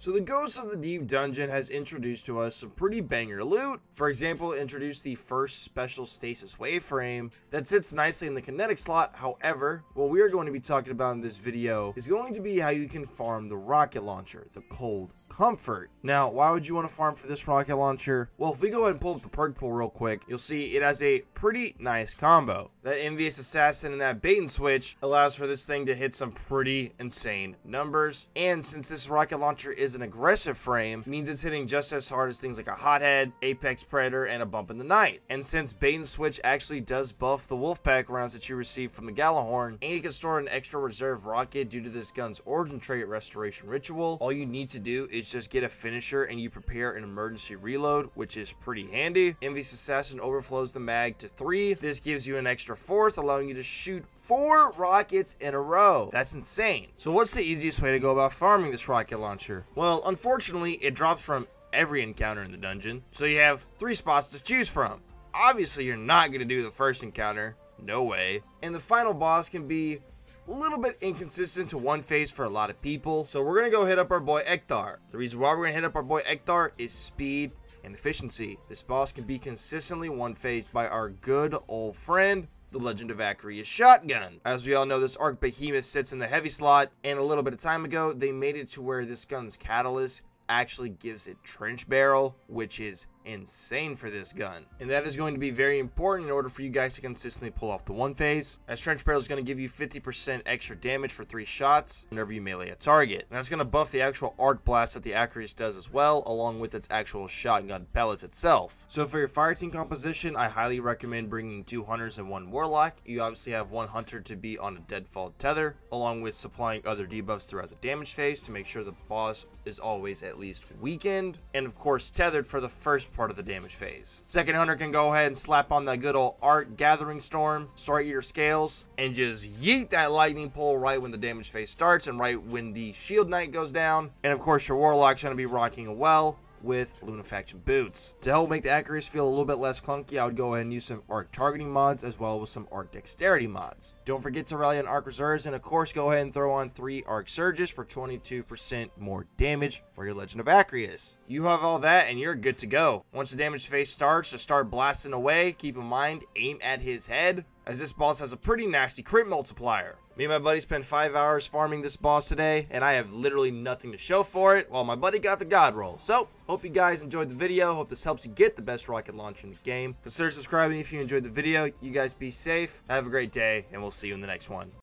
So the Ghost of the Deep dungeon has introduced to us some pretty banger loot. For example, it introduced the first special stasis wave frame that sits nicely in the kinetic slot. However, what we are going to be talking about in this video is going to be how you can farm the rocket launcher, the Cold Comfort. Now, why would you want to farm for this rocket launcher? Well, if we go ahead and pull up the perk pool real quick, you'll see it has a pretty nice combo. That envious assassin and that bait and switch allows for this thing to hit some pretty insane numbers. And since this rocket launcher is an aggressive frame, means it's hitting just as hard as things like a hothead, apex predator, and a bump in the night. And since bait and switch actually does buff the wolfpack rounds that you receive from the Gallahorn, and you can store an extra reserve rocket due to this gun's origin trait restoration ritual, all you need to do is just get a finisher and you prepare an emergency reload, which is pretty handy. Envious Assassin overflows the mag to 3. This gives you an extra 4th, allowing you to shoot 4 rockets in a row. That's insane. So what's the easiest way to go about farming this rocket launcher? Well, unfortunately, it drops from every encounter in the dungeon, so you have 3 spots to choose from. Obviously, you're not going to do the first encounter. No way. And the final boss can be a little bit inconsistent to one phase for a lot of people. So we're going to go hit up our boy Ekthar. The reason why we're going to hit up our boy Ekthar is speed and efficiency. This boss can be consistently one phased by our good old friend, the Legend of Akria's shotgun. As we all know, this Arc Behemoth sits in the heavy slot, and a little bit of time ago, they made it to where this gun's catalyst actually gives it trench barrel, which is insane for this gun, and that is going to be very important in order for you guys to consistently pull off the one phase, as trench barrel is going to give you 50% extra damage for 3 shots whenever you melee a target, and that's going to buff the actual arc blast that the Akrias does as well, along with its actual shotgun pellets itself. So for your fireteam composition, I highly recommend bringing 2 hunters and 1 warlock. You obviously have 1 hunter to be on a deadfall tether, along with supplying other debuffs throughout the damage phase to make sure the boss is always at least weakened, and of course tethered for the first part of the damage phase. Second hunter can go ahead and slap on that good old Arc Gathering Storm, Star Eater Scales, and just yeet that lightning pole right when the damage phase starts and right when the Shield Knight goes down. And of course your Warlock's going to be rocking a well with Lunafaction boots. To help make the Akrias feel a little bit less clunky, I would go ahead and use some arc targeting mods as well as some arc dexterity mods. Don't forget to rally on arc reserves, and of course go ahead and throw on 3 arc surges for 22% more damage for your Legend of Akrias. You have all that and you're good to go. Once the damage phase starts, to start blasting away, keep in mind, aim at his head, as this boss has a pretty nasty crit multiplier. Me and my buddy spent 5 hours farming this boss today, and I have literally nothing to show for it, while my buddy got the god roll. So, hope you guys enjoyed the video. Hope this helps you get the best rocket launcher in the game. Consider subscribing if you enjoyed the video. You guys be safe, have a great day, and we'll see you in the next one.